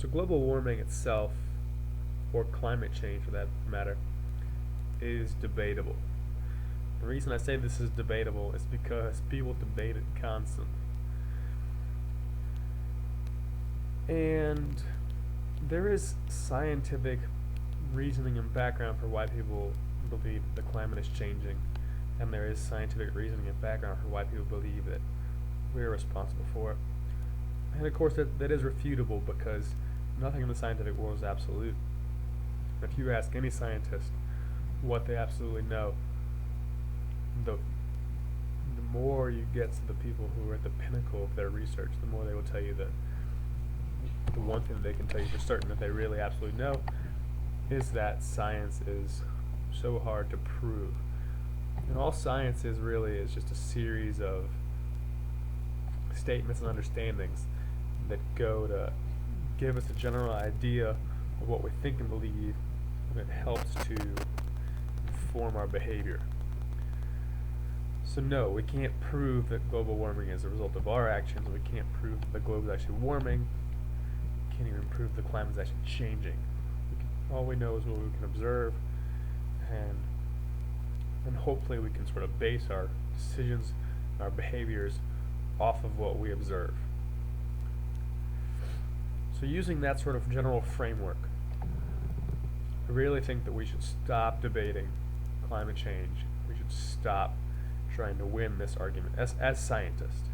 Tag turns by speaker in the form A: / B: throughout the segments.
A: So global warming itself, or climate change for that matter, is debatable. The reason I say this is debatable is because people debate it constantly. And there is scientific reasoning and background for why people believe the climate is changing, and there is scientific reasoning and background for why people believe that we're responsible for it. And of course, that is refutable because nothing in the scientific world is absolute. If you ask any scientist what they absolutely know, the more you get to the people who are at the pinnacle of their research, the more they will tell you that the one thing that they can tell you for certain that they really absolutely know is that science is so hard to prove. And all science is really is just a series of statements and understandings that go to give us a general idea of what we think and believe, and it helps to inform our behavior. So no, we can't prove that global warming is a result of our actions. We can't prove that the globe is actually warming. We can't even prove the climate is actually changing. All we know is what we can observe, and hopefully we can sort of base our decisions, our behaviors off of what we observe. So using that sort of general framework, I really think that we should stop debating climate change. We should stop trying to win this argument as scientists.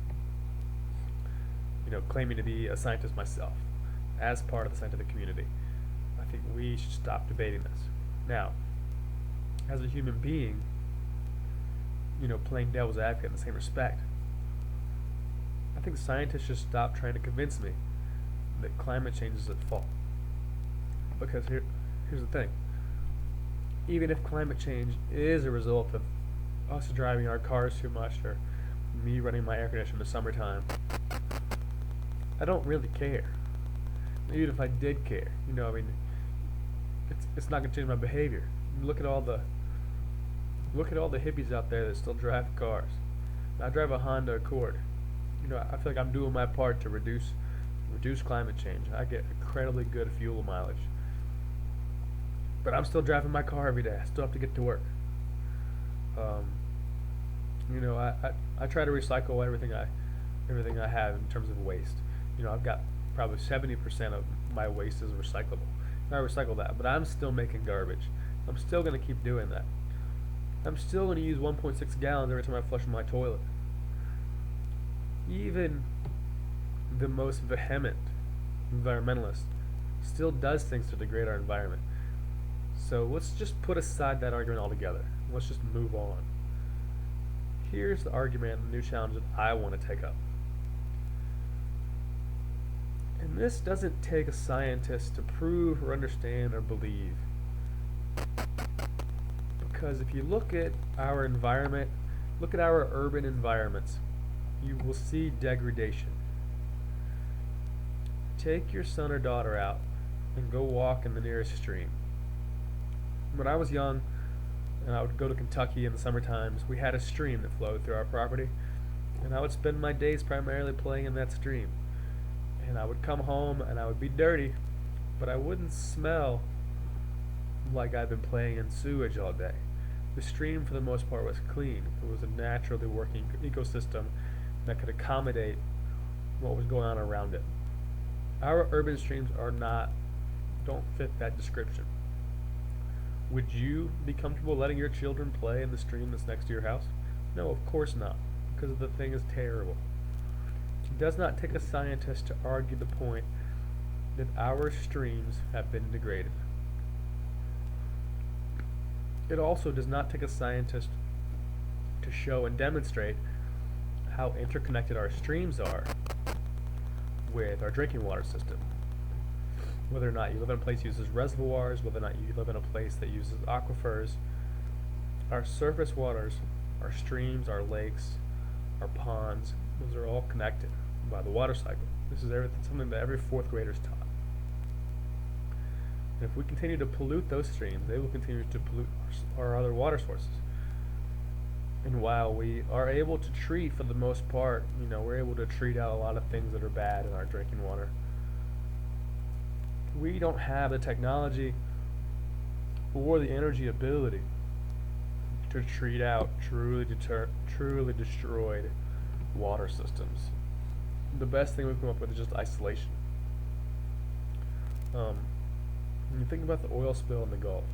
A: Claiming to be a scientist myself, as part of the scientific community, I think we should stop debating this. Now, as a human being, playing devil's advocate in the same respect, I think scientists should stop trying to convince me that climate change is at fault. Because here's the thing. Even if climate change is a result of us driving our cars too much, or me running my air conditioner in the summertime, I don't really care. Even if I did care, it's not going to change my behavior. Look at all the hippies out there that still drive cars. I drive a Honda Accord. I feel like I'm doing my part to reduce climate change. I get incredibly good fuel mileage, but I'm still driving my car every day. I still have to get to work. I try to recycle everything I have in terms of waste. I've got probably 70% of my waste is recyclable. And I recycle that, but I'm still making garbage. I'm still going to keep doing that. I'm still going to use 1.6 gallons every time I flush my toilet. Even the most vehement environmentalist still does things to degrade our environment. So let's just put aside that argument altogether. Let's just move on. Here's the argument, the new challenge that I want to take up. And this doesn't take a scientist to prove or understand or believe. Because if you look at our environment, look at our urban environments, you will see degradation. Take your son or daughter out and go walk in the nearest stream. When I was young, and I would go to Kentucky in the summer times, we had a stream that flowed through our property, and I would spend my days primarily playing in that stream. And I would come home and I would be dirty, but I wouldn't smell like I'd been playing in sewage all day. The stream, for the most part, was clean. It was a naturally working ecosystem that could accommodate what was going on around it. Our urban streams don't fit that description. Would you be comfortable letting your children play in the stream that's next to your house? No, of course not, because the thing is terrible. It does not take a scientist to argue the point that our streams have been degraded. It also does not take a scientist to show and demonstrate how interconnected our streams are with our drinking water system. Whether or not you live in a place that uses reservoirs, whether or not you live in a place that uses aquifers, our surface waters, our streams, our lakes, our ponds, those are all connected by the water cycle. This is something that every fourth grader is taught. And if we continue to pollute those streams, they will continue to pollute our other water sources. And while we are able to treat, for the most part, we're able to treat out a lot of things that are bad in our drinking water, We don't have the technology or the energy ability to treat out truly destroyed water systems. The best thing we've come up with is just isolation. When you think about the oil spill in the Gulf,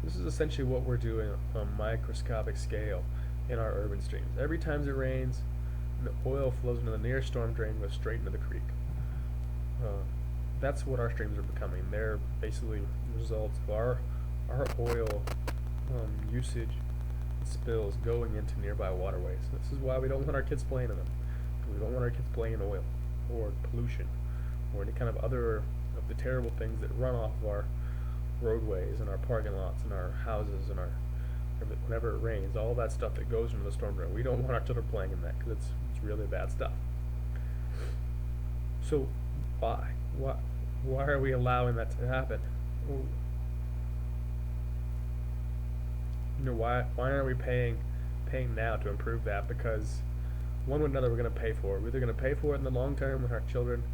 A: this is essentially what we're doing on a microscopic scale in our urban streams. Every time it rains, the oil flows into the nearest storm drain and goes straight into the creek. That's what our streams are becoming. They're basically results of our oil usage and spills going into nearby waterways. This is why we don't want our kids playing in them. We don't want our kids playing in oil or pollution or any kind of other of the terrible things that run off of our roadways and our parking lots and our houses and our whenever it rains, all that stuff that goes into the storm drain. We don't want our children playing in that because it's really bad stuff. So why are we allowing that to happen? Well, why aren't we paying now to improve that? Because one way or another we're going to pay for it. We're either going to pay for it in the long term when our children's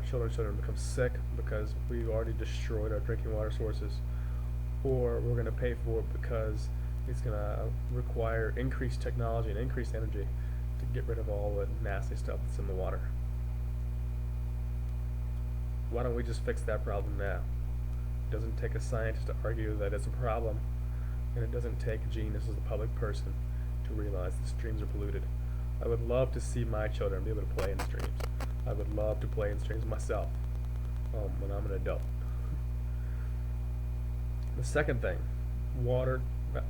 A: children become sick because we've already destroyed our drinking water sources, or we're going to pay for it because it's going to require increased technology and increased energy to get rid of all the nasty stuff that's in the water. Why don't we just fix that problem now? It doesn't take a scientist to argue that it's a problem, and it doesn't take a genius as a public person to realize the streams are polluted. I would love to see my children be able to play in streams. I would love to play in streams myself when I'm an adult. The second thing, water.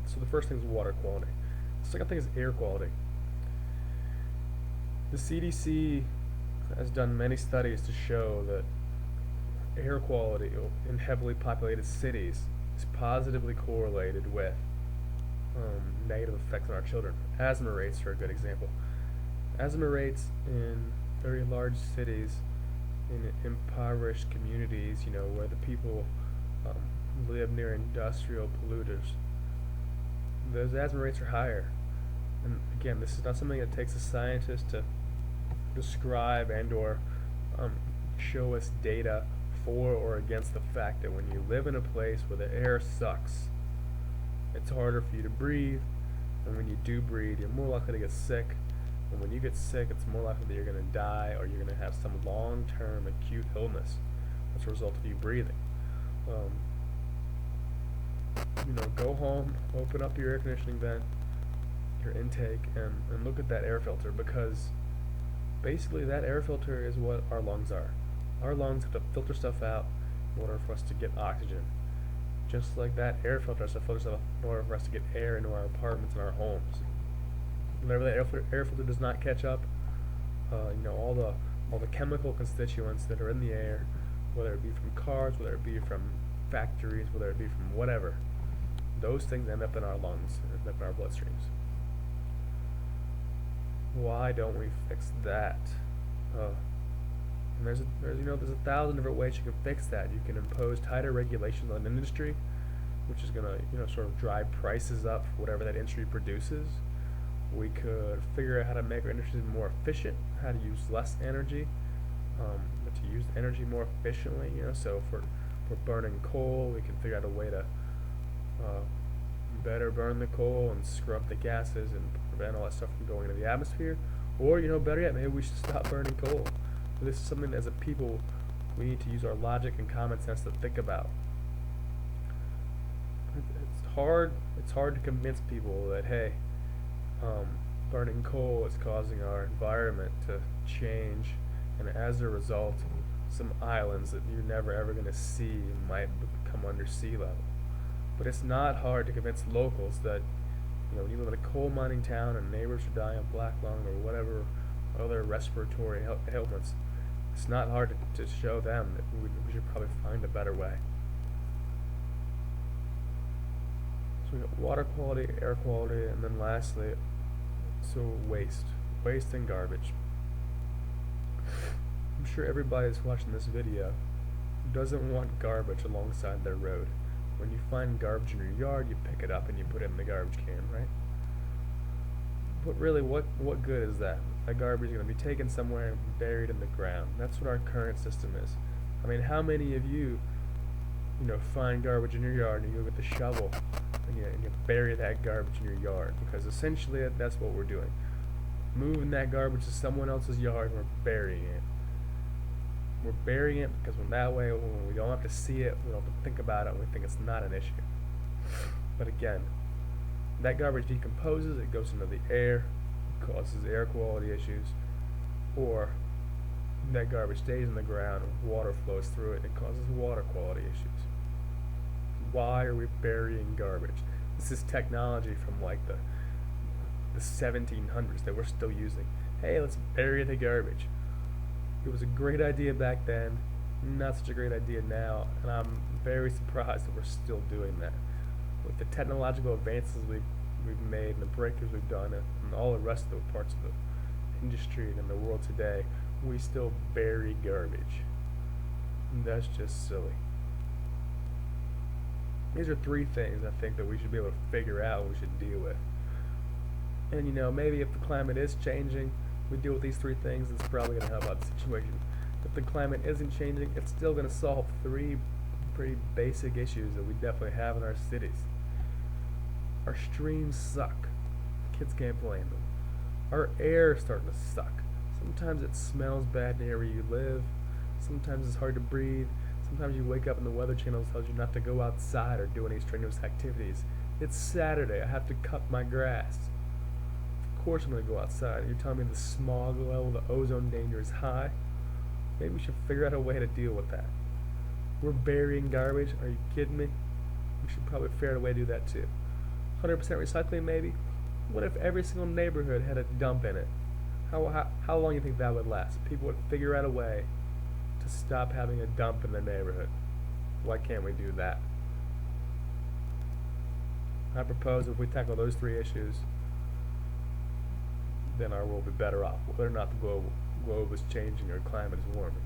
A: So the first thing is water quality. The second thing is air quality. The CDC has done many studies to show that air quality in heavily populated cities is positively correlated with negative effects on our children. Asthma rates are a good example. Asthma rates in very large cities, in impoverished communities, where the people live near industrial polluters, those asthma rates are higher. And again, this is not something that takes a scientist to describe and or show us data for or against the fact that when you live in a place where the air sucks, it's harder for you to breathe, and when you do breathe, you're more likely to get sick, and when you get sick, it's more likely that you're going to die or you're going to have some long-term acute illness as a result of you breathing. Go home, open up your air conditioning vent, your intake, and look at that air filter, because basically that air filter is what our lungs are. Our lungs have to filter stuff out in order for us to get oxygen. Just like that air filter has to filter stuff out in order for us to get air into our apartments and our homes. Whenever that air filter does not catch up, all the chemical constituents that are in the air, whether it be from cars, whether it be from factories, whether it be from whatever, those things end up in our lungs, end up in our bloodstreams. Why don't we fix that? And there's 1,000 different ways you can fix that. You can impose tighter regulations on industry, which is going to sort of drive prices up for whatever that industry produces. We could figure out how to make our industry more efficient, how to use less energy, to use energy more efficiently. So if we're burning coal, we can figure out a way to better burn the coal and scrub the gases and prevent all that stuff from going into the atmosphere. Or better yet, maybe we should stop burning coal. This is something that as a people we need to use our logic and common sense to think about. It's hard to convince people that, hey, burning coal is causing our environment to change, and as a result, some islands that you're never ever going to see might become under sea level. But it's not hard to convince locals that, when you live in a coal mining town and neighbors are dying of black lung or whatever other respiratory ailments, it's not hard to show them that we should probably find a better way. So we got water quality, air quality, and then lastly, waste and garbage. I'm sure everybody that's watching this video doesn't want garbage alongside their road. When you find garbage in your yard, you pick it up and you put it in the garbage can, right? But really, what good is that? That garbage is going to be taken somewhere and buried in the ground. That's what our current system is. I mean, how many of you, find garbage in your yard and you go get the shovel and you bury that garbage in your yard? Because essentially that's what we're doing. Moving that garbage to someone else's yard and we're burying it. We're burying it because when that way, when we don't have to see it, we don't have to think about it, we think it's not an issue. But again, that garbage decomposes, it goes into the air, causes air quality issues, or that garbage stays in the ground and water flows through it, it causes water quality issues. Why are we burying garbage? This is technology from like the 1700s that we're still using. Hey, let's bury the garbage. It was a great idea back then, not such a great idea now, and I'm very surprised that we're still doing that. With the technological advances we've made and the breakthroughs we've done and all the rest of the parts of the industry and in the world today, we still bury garbage. And that's just silly. These are 3 things I think that we should be able to figure out what we should deal with. And maybe if the climate is changing, we deal with these 3 things, it's probably going to help out the situation. If the climate isn't changing, it's still going to solve 3 pretty basic issues that we definitely have in our cities. Our streams suck. Kids can't blame them. Our air is starting to suck. Sometimes it smells bad in the area you live. Sometimes it's hard to breathe. Sometimes you wake up and the Weather Channel tells you not to go outside or do any strenuous activities. It's Saturday. I have to cut my grass. Of course I'm going to go outside. You're telling me the smog level, the ozone danger is high? Maybe we should figure out a way to deal with that. We're burying garbage. Are you kidding me? We should probably figure out a way to do that too. 100% recycling maybe? What if every single neighborhood had a dump in it? How long do you think that would last? People would figure out a way to stop having a dump in their neighborhood. Why can't we do that? I propose if we tackle those 3 issues, then our world will be better off, whether or not the globe is changing or climate is warming.